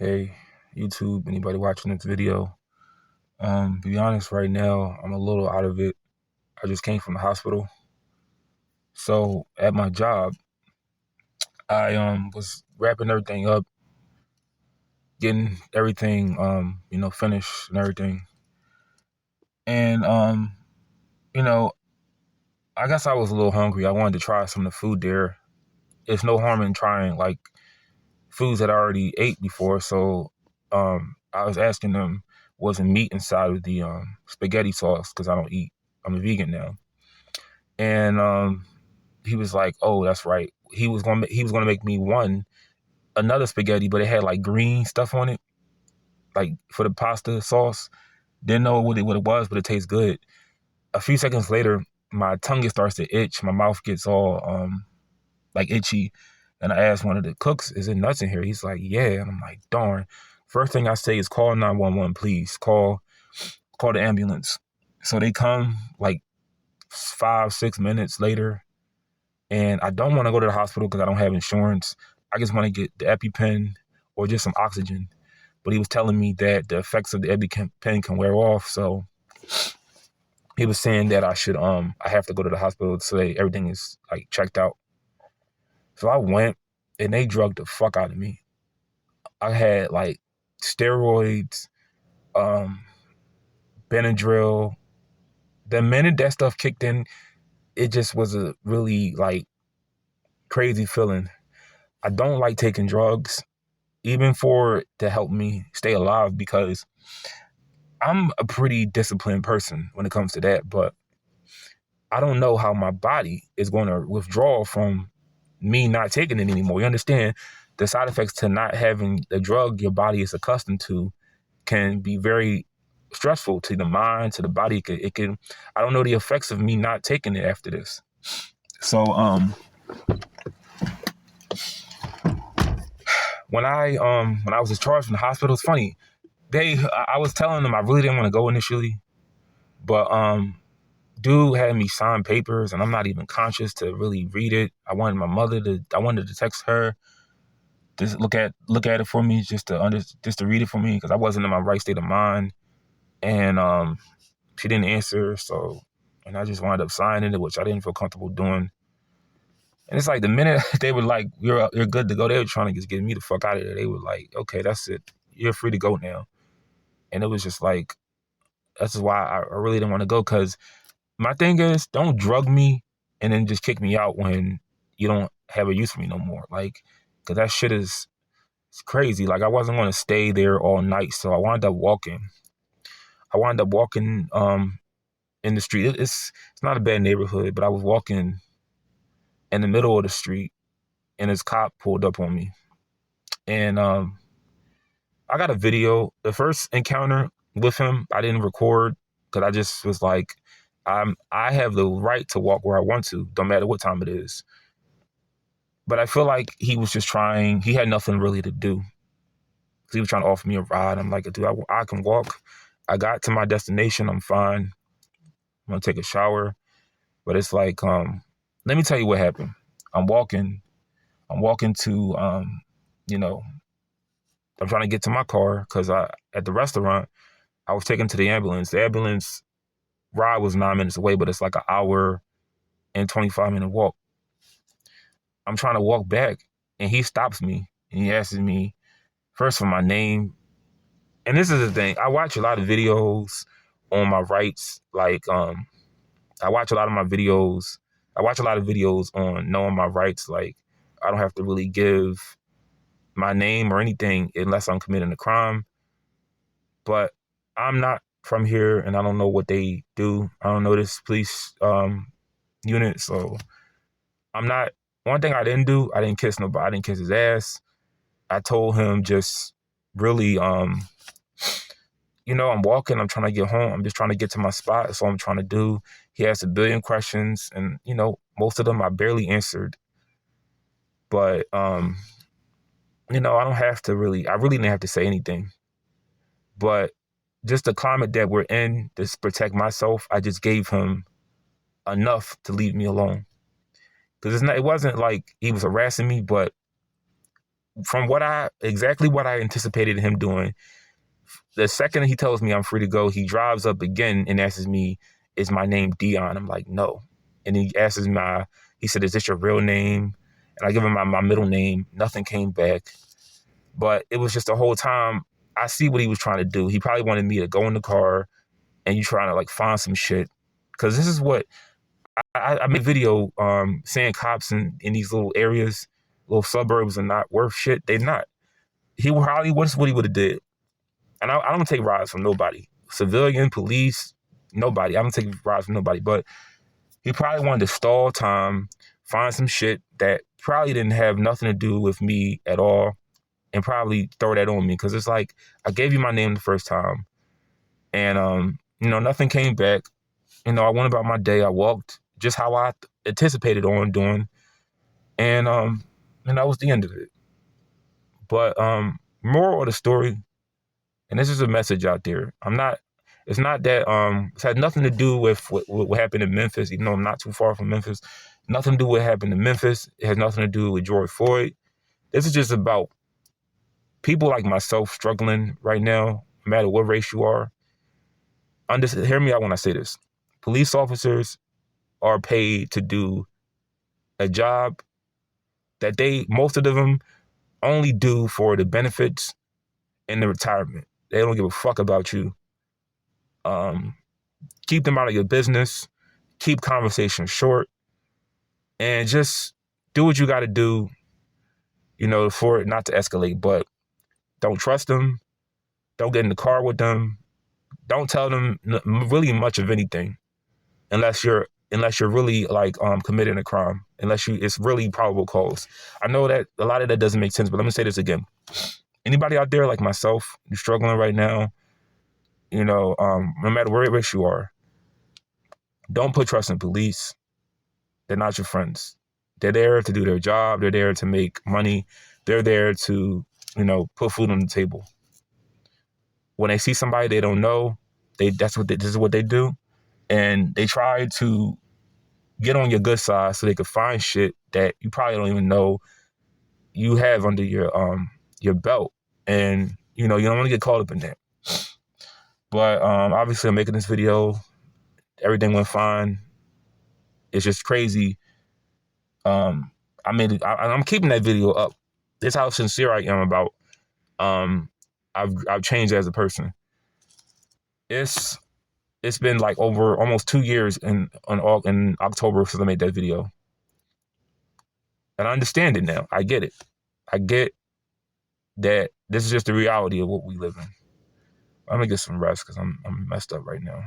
Hey, YouTube, anybody watching this video? To be honest, right now, I'm a little out of it. I just came from the hospital. So at my job, I was wrapping everything up, getting everything finished and everything. And you know, I guess I was a little hungry. I wanted to try some of the food there. It's no harm in trying like foods that I already ate before. So I was asking them, wasn't meat inside of the spaghetti sauce because I don't eat. I'm a vegan now. And he was like, "Oh, that's right." He was gonna make me another spaghetti, but it had like green stuff on it, like for the pasta sauce. Didn't know what it was, but it tastes good. A few seconds later, my tongue starts to itch. My mouth gets all like itchy, and I asked one of the cooks, "Is it nuts in here?" He's like, "Yeah," and I'm like, "Darn." First thing I say is, "Call 911, please. Call the ambulance." So they come like 5, 6 minutes later. And I don't want to go to the hospital because I don't have insurance. I just want to get the EpiPen or just some oxygen. But he was telling me that the effects of the EpiPen can wear off. So he was saying that I have to go to the hospital to say everything is like checked out. So I went and they drugged the fuck out of me. I had like steroids, um, Benadryl. The minute that stuff kicked in, it just was a really like crazy feeling. I don't like taking drugs, even for to help me stay alive, because I'm a pretty disciplined person when it comes to that, but I don't know how my body is going to withdraw from me not taking it anymore. You understand the side effects to not having the drug your body is accustomed to can be very stressful to the mind, to the body. It can I don't know the effects of me not taking it after this. So when I was discharged from the hospital, it's funny. I was telling them I really didn't want to go initially, but dude had me sign papers, and I'm not even conscious to really read it. I wanted to text her, just look at it for me, just to read it for me, because I wasn't in my right state of mind. And she didn't answer, and I just wound up signing it, which I didn't feel comfortable doing. And it's like the minute they were like, "You're good to go," they were trying to just get me the fuck out of there. They were like, "Okay, that's it. You're free to go now." And it was just like, that's just why I really didn't want to go, because my thing is, don't drug me and then just kick me out when you don't have a use for me no more. Like, because that shit is it's crazy. Like, I wasn't going to stay there all night, so I wound up walking. In the street. It's not a bad neighborhood, but I was walking in the middle of the street, and this cop pulled up on me. And I got a video. The first encounter with him, I didn't record because I just was like, I have the right to walk where I want to, no matter what time it is. But I feel like he was just trying. He had nothing really to do. He was trying to offer me a ride. I'm like, dude, I can walk. I got to my destination. I'm fine. I'm gonna take a shower. But it's like, let me tell you what happened. I'm walking. I'm walking to, you know, I'm trying to get to my car because at the restaurant, I was taken to the ambulance. The ambulance ride was 9 minutes away, but it's like an hour and 25-minute walk. I'm trying to walk back, and he stops me, and he asks me first for my name. And this is the thing. I watch a lot of videos on my rights. Like, I watch a lot of my videos. I watch a lot of videos on knowing my rights. Like, I don't have to really give my name or anything unless I'm committing a crime. But I'm not from here, and I don't know what they do. I don't know this police unit, so I'm not. One thing I didn't do, I didn't kiss nobody. I didn't kiss his ass. I told him just really, I'm walking. I'm trying to get home. I'm just trying to get to my spot. That's all I'm trying to do. He asked a billion questions, and most of them I barely answered. But I don't have to really. I really didn't have to say anything. But just the climate that we're in, to protect myself, I just gave him enough to leave me alone. Because it wasn't like he was harassing me, but from exactly what I anticipated him doing. The second he tells me I'm free to go, he drives up again and asks me, "Is my name Dion?" I'm like, "No." And he said, "Is this your real name?" And I give him my middle name. Nothing came back. But it was just the whole time, I see what he was trying to do. He probably wanted me to go in the car and you trying to like find some shit. Because this is what I made a video saying cops in these little areas, little suburbs are not worth shit. They're not. What's what he would have did. And I don't take rides from nobody. Civilian, police, nobody. I don't take rides from nobody. But he probably wanted to stall time, find some shit that probably didn't have nothing to do with me at all, and probably throw that on me. Because it's like, I gave you my name the first time. And, nothing came back. I went about my day. I walked just how I anticipated on doing. And that was the end of it. But moral of the story, and this is a message out there. It's not that, it's had nothing to do with what happened in Memphis, even though I'm not too far from Memphis. Nothing to do with what happened in Memphis. It has nothing to do with George Floyd. This is just about people like myself struggling right now, no matter what race you are. Hear me out when I say this. Police officers are paid to do a job that most of them only do for the benefits and the retirement. They don't give a fuck about you. Keep them out of your business. Keep conversations short. And just do what you got to do, for it not to escalate. But don't trust them. Don't get in the car with them. Don't tell them really much of anything unless you're really like committing a crime. It's really probable cause. I know that a lot of that doesn't make sense, but let me say this again. Anybody out there like myself, you're struggling right now, no matter where race you are, don't put trust in police. They're not your friends. They're there to do their job. They're there to make money. They're there to, put food on the table. When they see somebody they don't know, this is what they do. And they try to get on your good side so they could find shit that you probably don't even know you have under your belt. And, you don't want to get caught up in that. But obviously I'm making this video. Everything went fine. It's just crazy. I'm keeping that video up. This is how sincere I am about I've changed as a person. It's been like over almost 2 years in October since I made that video. And I understand it now. I get it. I get that this is just the reality of what we live in. I'm gonna get some rest because I'm messed up right now.